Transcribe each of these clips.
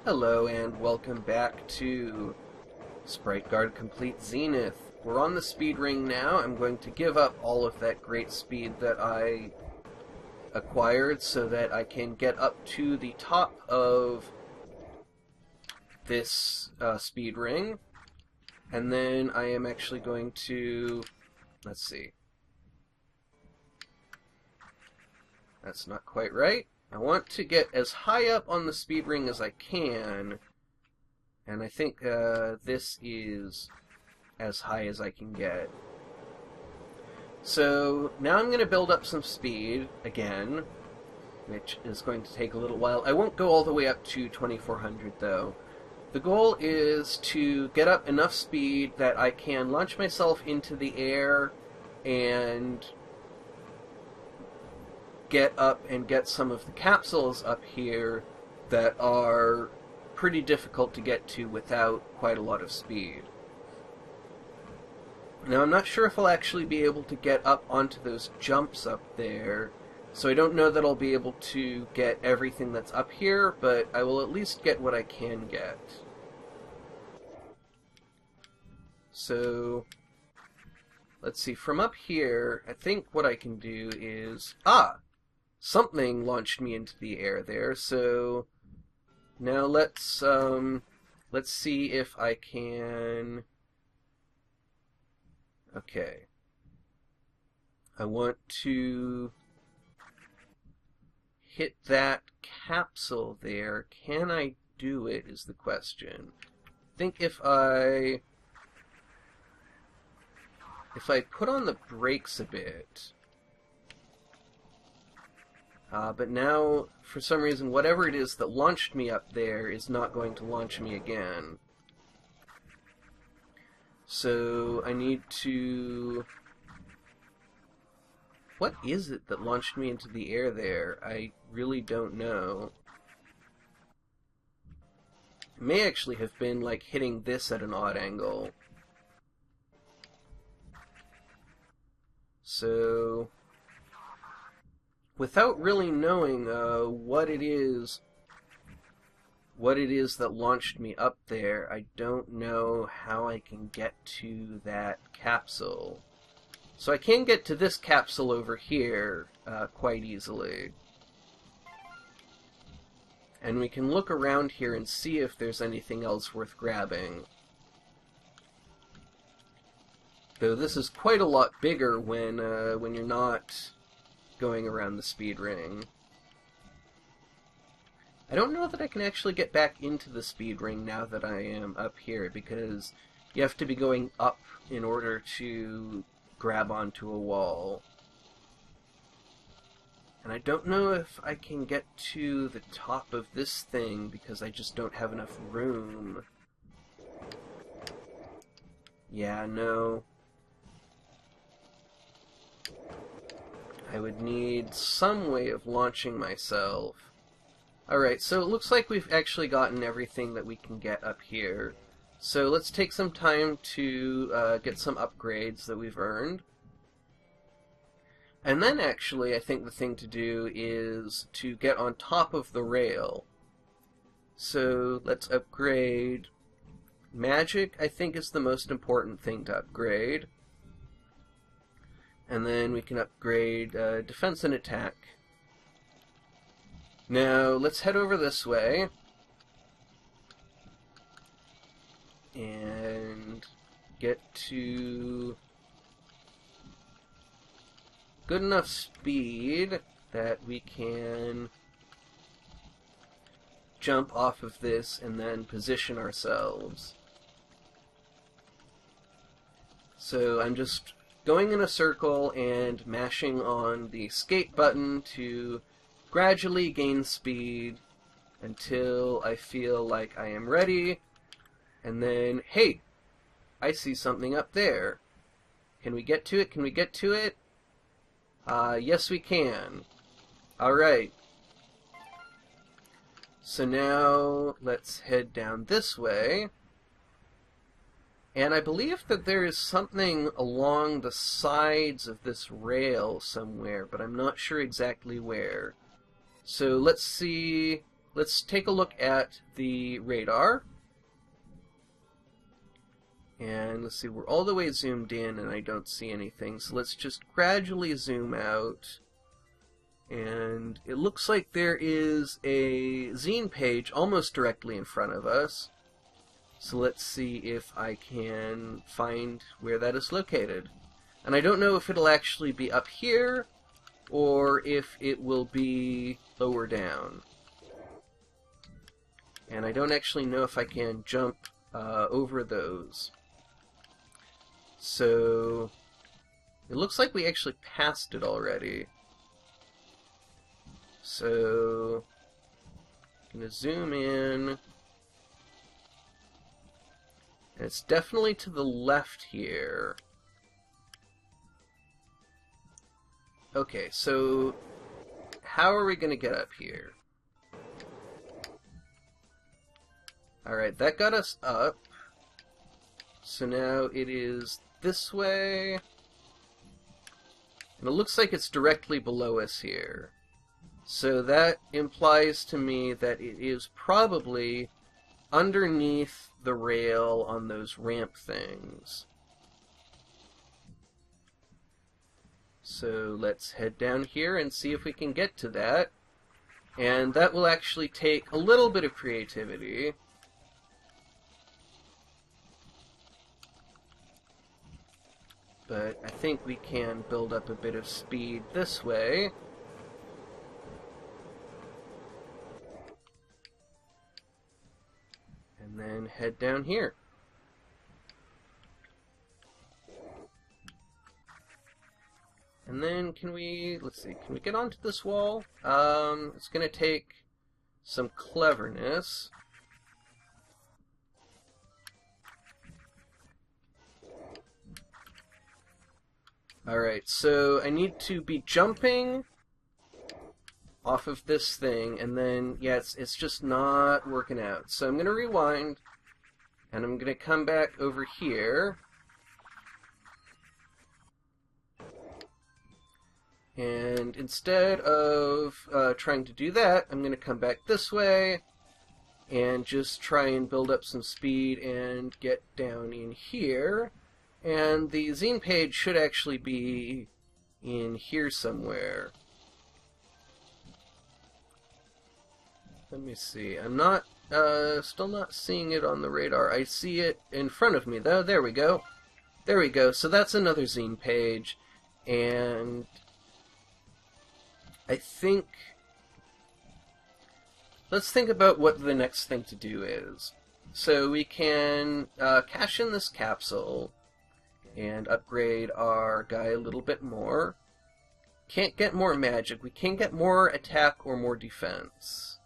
Hello and welcome back to Sprite Guard Complete Zenith. We're on the speed ring now. I'm going to give up all of that great speed that I acquired so that I can get up to the top of this speed ring. And then I am actually going to... let's see. That's not quite right. I want to get as high up on the speed ring as I can, and I think this is as high as I can get. So now I'm going to build up some speed again, which is going to take a little while. I won't go all the way up to 2400 though. The goal is to get up enough speed that I can launch myself into the air and get up and get some of the capsules up here that are pretty difficult to get to without quite a lot of speed. Now I'm not sure if I'll actually be able to get up onto those jumps up there, so I don't know that I'll be able to get everything that's up here, but I will at least get what I can get. So let's see, from up here, I think what I can do is... something launched me into the air there, so now let's see if I can... Okay. I want to hit that capsule there. Can I do it, is the question. I think if I put on the brakes a bit... but now, for some reason, whatever it is that launched me up there is not going to launch me again. So I need to... What is it that launched me into the air there? I really don't know. It may actually have been like hitting this at an odd angle. So... without really knowing what it is that launched me up there, I don't know how I can get to that capsule. So I can get to this capsule over here quite easily. And we can look around here and see if there's anything else worth grabbing. Though this is quite a lot bigger when you're not going around the speed ring. I don't know that I can actually get back into the speed ring now that I am up here, because you have to be going up in order to grab onto a wall. And I don't know if I can get to the top of this thing because I just don't have enough room. Yeah, no. I would need some way of launching myself. Alright, so it looks like we've actually gotten everything that we can get up here. So let's take some time to get some upgrades that we've earned. And then actually, I think the thing to do is to get on top of the rail. So let's upgrade magic, I think is the most important thing to upgrade. And then we can upgrade defense and attack. Now, let's head over this way. And get to good enough speed that we can jump off of this and then position ourselves. So I'm just going in a circle and mashing on the escape button to gradually gain speed until I feel like I am ready, and then, hey, I see something up there. Can we get to it? Can we get to it? Yes we can. Alright. So now, let's head down this way. And I believe that there is something along the sides of this rail somewhere, but I'm not sure exactly where. So let's see let's take a look at the radar. And let's see, we're all the way zoomed in and I don't see anything. So let's just gradually zoom out. And it looks like there is a zine page almost directly in front of us. So let's see if I can find where that is located. And I don't know if it'll actually be up here or if it will be lower down. And I don't actually know if I can jump over those. So it looks like we actually passed it already. So I'm going to zoom in. And it's definitely to the left here. Okay, so how are we going to get up here? Alright, that got us up. So now it is this way. And it looks like it's directly below us here. So that implies to me that it is probably underneath the rail on those ramp things. So let's head down here and see if we can get to that. And that will actually take a little bit of creativity. But I think we can build up a bit of speed this way. And then head down here. And then let's see, can we get onto this wall? It's going to take some cleverness. Alright, so I need to be jumping off of this thing, and then, yeah, it's just not working out. So I'm going to rewind, and I'm going to come back over here. And instead of trying to do that, I'm going to come back this way, and just try and build up some speed and get down in here. And the zine page should actually be in here somewhere. Let me see. I'm not, still not seeing it on the radar. I see it in front of me, though. There we go. There we go. So that's another zine page. And I think, let's think about what the next thing to do is. So we can cash in this capsule and upgrade our guy a little bit more. Can't get more magic. We can get more attack or more defense.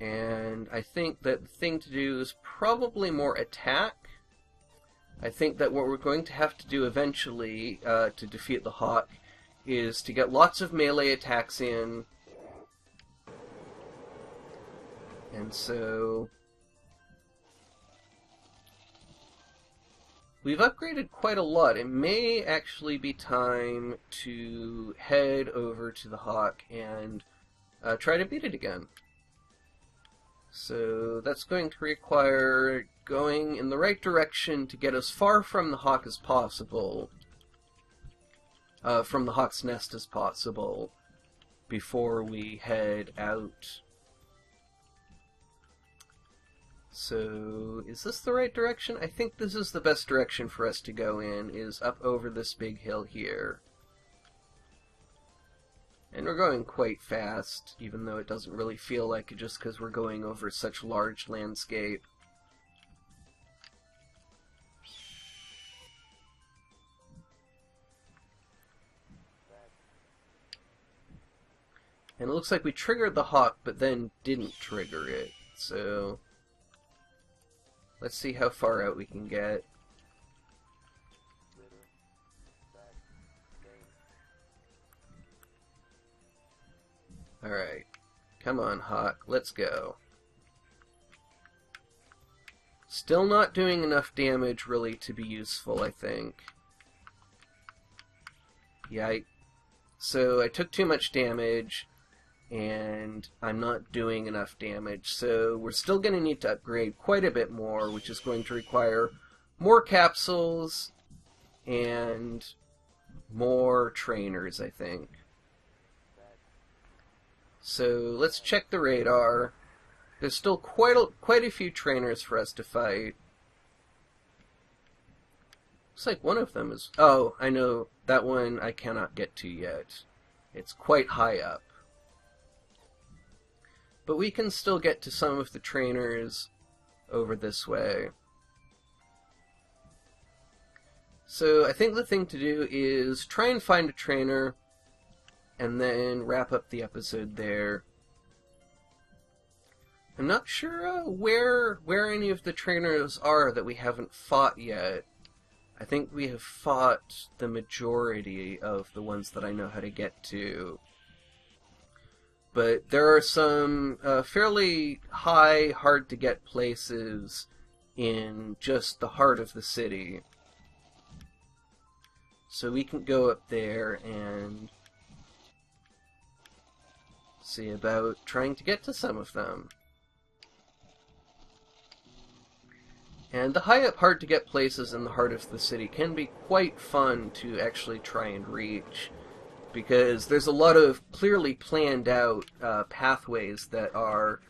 And I think that the thing to do is probably more attack. I think that what we're going to have to do eventually to defeat the Hawk is to get lots of melee attacks in. And so we've upgraded quite a lot. It may actually be time to head over to the Hawk and try to beat it again. So that's going to require going in the right direction to get as far from the Hawk as possible, from the Hawk's nest as possible, before we head out. So, is this the right direction? I think this is the best direction for us to go in, is up over this big hill here. And we're going quite fast, even though it doesn't really feel like it just because we're going over such large landscape. And it looks like we triggered the Hawk, but then didn't trigger it. So let's see how far out we can get. Alright. Come on, Hawk. Let's go. Still not doing enough damage, really, to be useful, I think. Yeah, so I took too much damage, and I'm not doing enough damage. So we're still going to need to upgrade quite a bit more, which is going to require more capsules and more trainers, I think. So let's check the radar. There's still quite a few trainers for us to fight. Looks like one of them is... Oh, I know. That one I cannot get to yet. It's quite high up. But we can still get to some of the trainers over this way. So I think the thing to do is try and find a trainer and then wrap up the episode there. I'm not sure where any of the trainers are that we haven't fought yet. I think we have fought the majority of the ones that I know how to get to. But there are some fairly high, hard-to-get places in just the heart of the city. So we can go up there and see about trying to get to some of them. And the high up, hard-to-get places in the heart of the city can be quite fun to actually try and reach, because there's a lot of clearly planned out pathways that are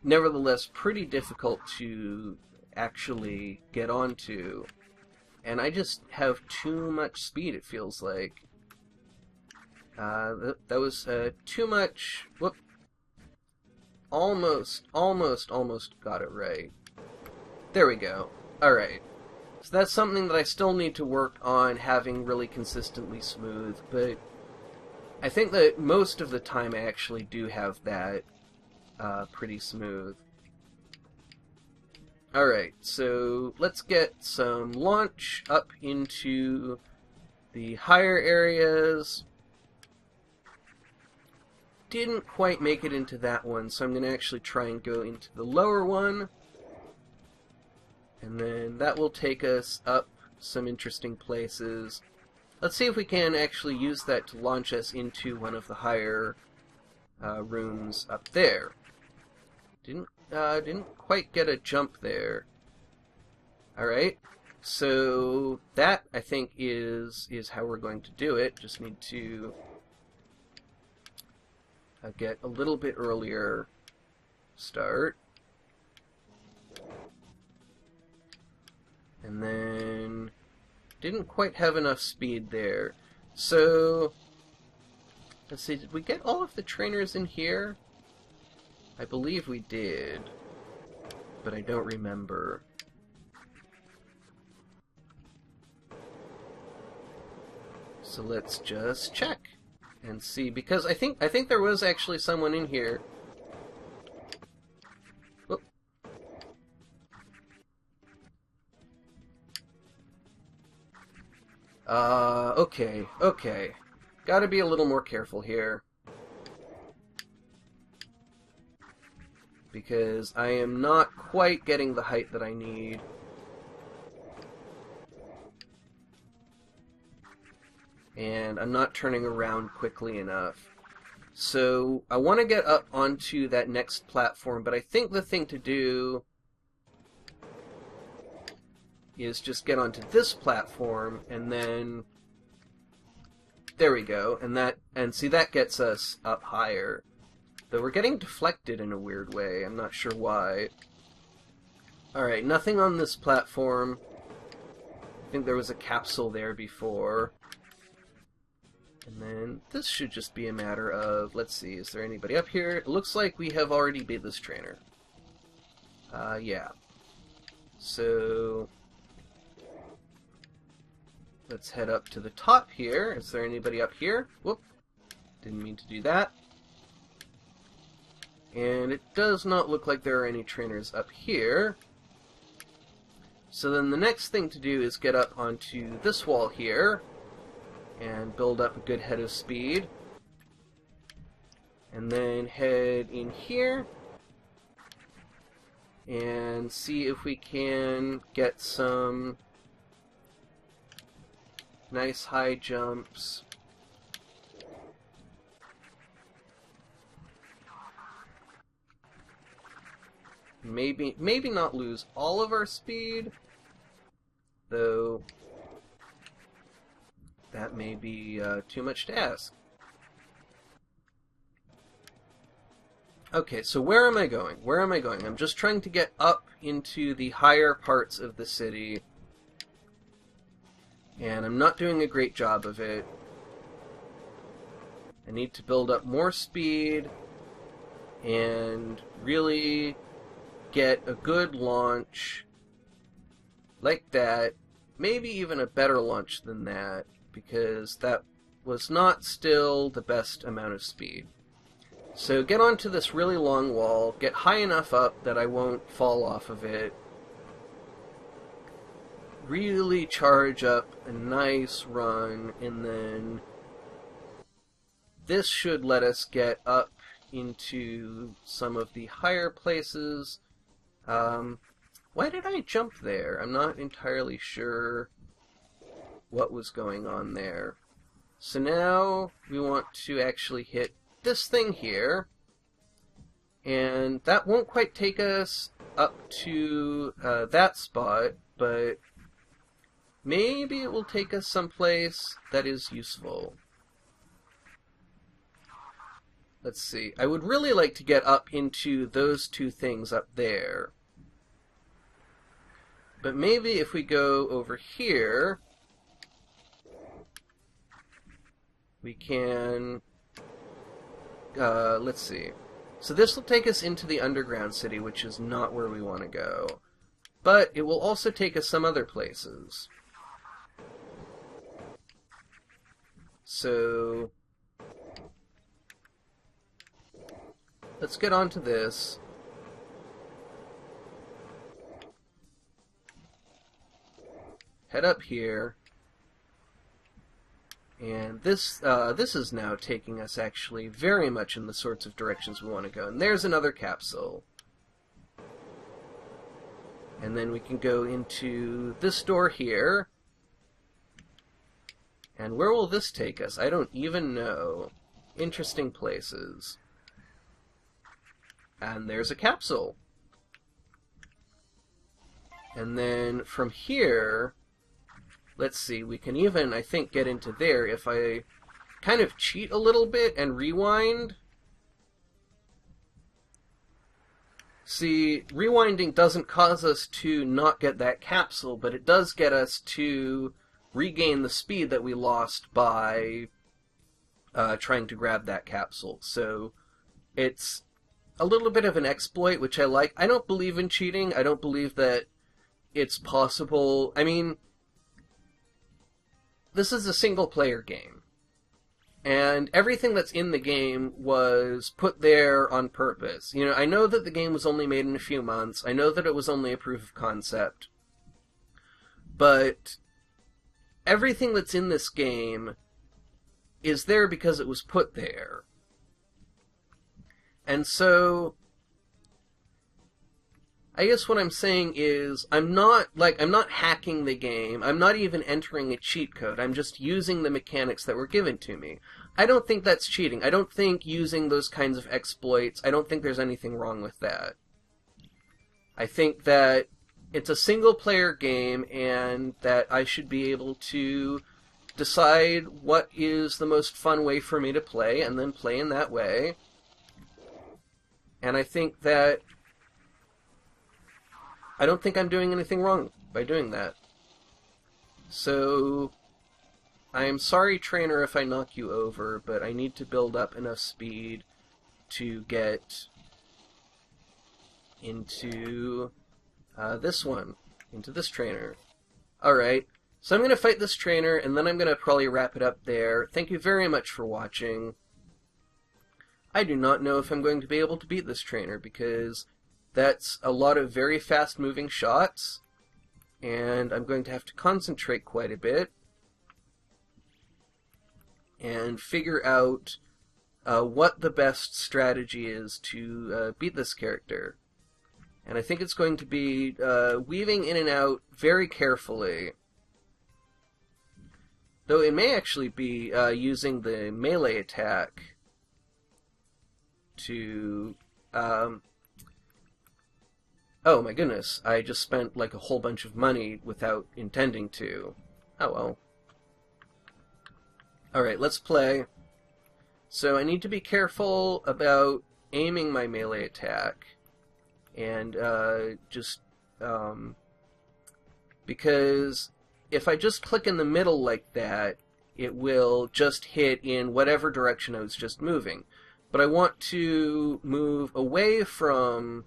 nevertheless pretty difficult to actually get onto. And I just have too much speed, it feels like. That was too much... Whoop. Almost got it right. There we go. Alright. So that's something that I still need to work on having really consistently smooth, but I think that most of the time I actually do have that pretty smooth. Alright, so let's get some launch up into the higher areas. Didn't quite make it into that one, so I'm going to actually try and go into the lower one. And then that will take us up some interesting places. Let's see if we can actually use that to launch us into one of the higher rooms up there. Didn't quite get a jump there. Alright, so that, I think, is how we're going to do it. Just need to get a little bit earlier start. And then didn't quite have enough speed there. So let's see, did we get all of the trainers in here? I believe we did, but I don't remember. So let's just check and see, because I think there was actually someone in here. Whoop. Okay. Gotta be a little more careful here, because I am not quite getting the height that I need. And I'm not turning around quickly enough. So I want to get up onto that next platform, but I think the thing to do is just get onto this platform, and then there we go, and see, that gets us up higher. Though we're getting deflected in a weird way, I'm not sure why. Alright, nothing on this platform. I think there was a capsule there before. And then this should just be a matter of, let's see, is there anybody up here? It looks like we have already beat this trainer. Yeah. So let's head up to the top here. Is there anybody up here? Whoop. Didn't mean to do that. And it does not look like there are any trainers up here. So then the next thing to do is get up onto this wall here and build up a good head of speed. And then head in here and see if we can get some nice high jumps. maybe not lose all of our speed, though that may be too much to ask. Okay, so where am I going? Where am I going? I'm just trying to get up into the higher parts of the city, and I'm not doing a great job of it. I need to build up more speed and really get a good launch like that. Maybe even a better launch than that, because that was not still the best amount of speed. So get onto this really long wall, get high enough up that I won't fall off of it. Really charge up a nice run, and then this should let us get up into some of the higher places. Why did I jump there? I'm not entirely sure what was going on there. So now we want to actually hit this thing here, and that won't quite take us up to that spot, but maybe it will take us someplace that is useful. Let's see. I would really like to get up into those two things up there. But maybe if we go over here, we can... let's see. So this will take us into the underground city, which is not where we want to go. But it will also take us some other places. So let's get on to this. Head up here. And this is now taking us actually very much in the sorts of directions we want to go. And there's another capsule. And then we can go into this door here. And where will this take us? I don't even know. Interesting places. And there's a capsule. And then from here, let's see, we can even, I think, get into there if I kind of cheat a little bit and rewind. See, rewinding doesn't cause us to not get that capsule, but it does get us to regain the speed that we lost by trying to grab that capsule. So it's a little bit of an exploit, which I like. I don't believe in cheating. I don't believe that it's possible. I mean, this is a single-player game, and everything that's in the game was put there on purpose. You know, I know that the game was only made in a few months. I know that it was only a proof of concept. But everything that's in this game is there because it was put there. And so I guess what I'm saying is I'm not hacking the game. I'm not even entering a cheat code. I'm just using the mechanics that were given to me. I don't think that's cheating. I don't think using those kinds of exploits, I don't think there's anything wrong with that. I think that it's a single-player game and that I should be able to decide what is the most fun way for me to play and then play in that way. And I think that I don't think I'm doing anything wrong by doing that. So I'm sorry, trainer, if I knock you over, but I need to build up enough speed to get into this one, into this trainer. Alright, so I'm going to fight this trainer, and then I'm going to probably wrap it up there. Thank you very much for watching. I do not know if I'm going to be able to beat this trainer, because that's a lot of very fast-moving shots, and I'm going to have to concentrate quite a bit and figure out what the best strategy is to beat this character. And I think it's going to be weaving in and out very carefully. Though it may actually be using the melee attack to Oh my goodness, I just spent like a whole bunch of money without intending to. Oh well. Alright, let's play. So I need to be careful about aiming my melee attack. And because if I just click in the middle like that, it will just hit in whatever direction I was just moving. But I want to move away from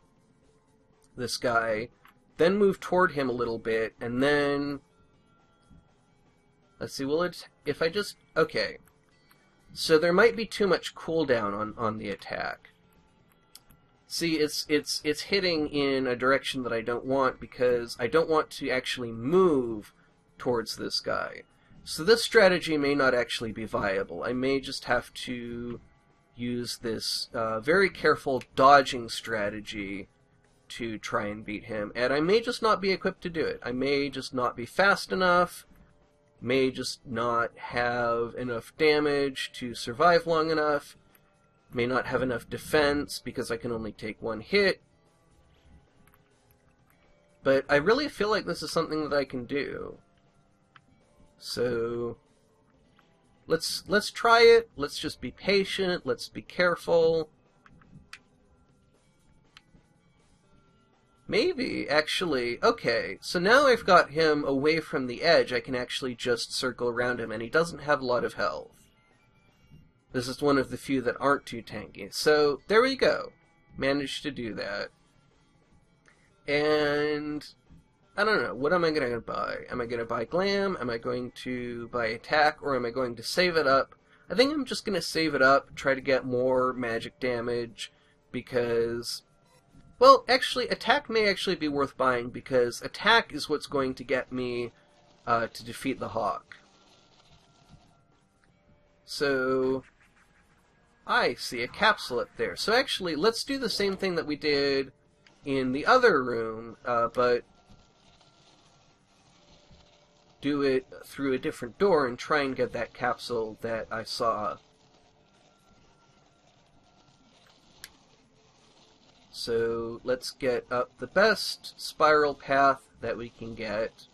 this guy, then move toward him a little bit, and then... Let's see, will it... If I just... Okay. So there might be too much cooldown on the attack. See, it's hitting in a direction that I don't want because I don't want to actually move towards this guy. So this strategy may not actually be viable. I may just have to use this very careful dodging strategy to try and beat him. And I may just not be equipped to do it. I may just not be fast enough, may just not have enough damage to survive long enough, may not have enough defense because I can only take one hit. But I really feel like this is something that I can do. So let's try it. Let's just be patient. Let's be careful. Maybe, actually. Okay, so now I've got him away from the edge, I can actually just circle around him, and he doesn't have a lot of health. This is one of the few that aren't too tanky. So, there we go. Managed to do that. And I don't know, what am I going to buy? Am I going to buy Glam? Am I going to buy Attack? Or am I going to save it up? I think I'm just going to save it up, try to get more magic damage, because... Well, actually, Attack may actually be worth buying, because Attack is what's going to get me to defeat the Hawk. So, I see a capsule up there. So actually, let's do the same thing that we did in the other room, but do it through a different door and try and get that capsule that I saw. So let's get up the best spiral path that we can get,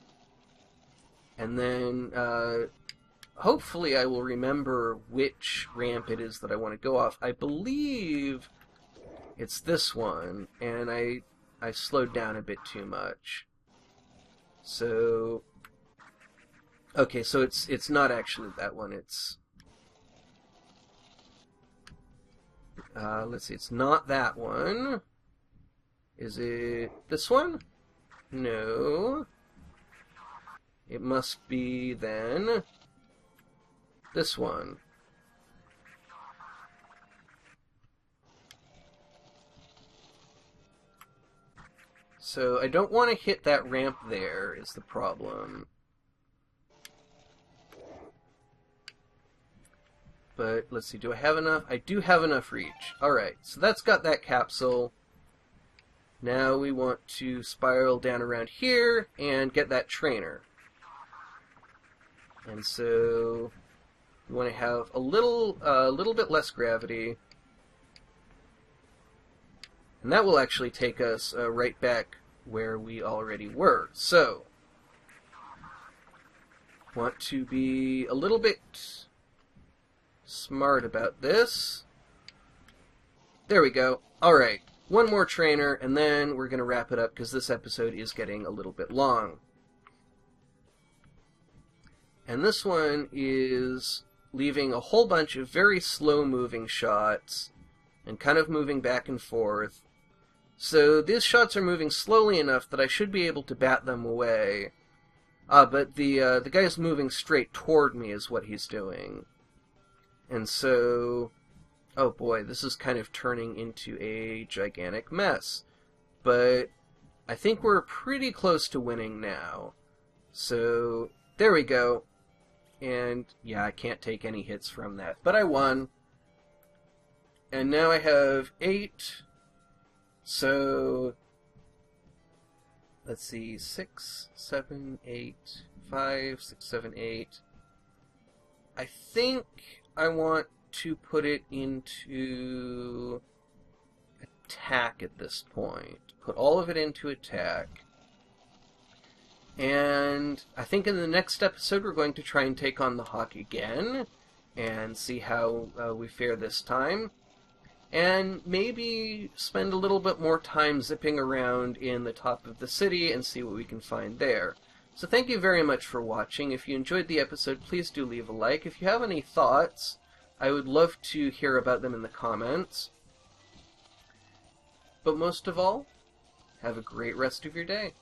and then hopefully I will remember which ramp it is that I want to go off. I believe it's this one, and I slowed down a bit too much. So, okay, so it's not actually that one. It's let's see, it's not that one. Is it this one? No. It must be then this one. So I don't want to hit that ramp there is the problem. But let's see, do I have enough? I do have enough reach. Alright, so that's got that capsule. Now we want to spiral down around here and get that trainer. And so we want to have a little bit less gravity. And that will actually take us right back where we already were. So, want to be a little bit smart about this. There we go. Alright, one more trainer, and then we're going to wrap it up because this episode is getting a little bit long. And this one is leaving a whole bunch of very slow-moving shots and kind of moving back and forth. So these shots are moving slowly enough that I should be able to bat them away. But the guy's moving straight toward me is what he's doing. And so, oh boy, this is kind of turning into a gigantic mess. But I think we're pretty close to winning now. So, there we go. And, yeah, I can't take any hits from that. But I won. And now I have 8. So, let's see, 6, 7, 8, 5, 6, 7, 8. I think I want to put it into attack at this point. put all of it into attack. And I think in the next episode we're going to try and take on the Hawk again and see how we fare this time. And maybe spend a little bit more time zipping around in the top of the city and see what we can find there. So thank you very much for watching. If you enjoyed the episode, please do leave a like. If you have any thoughts, I would love to hear about them in the comments. But most of all, have a great rest of your day.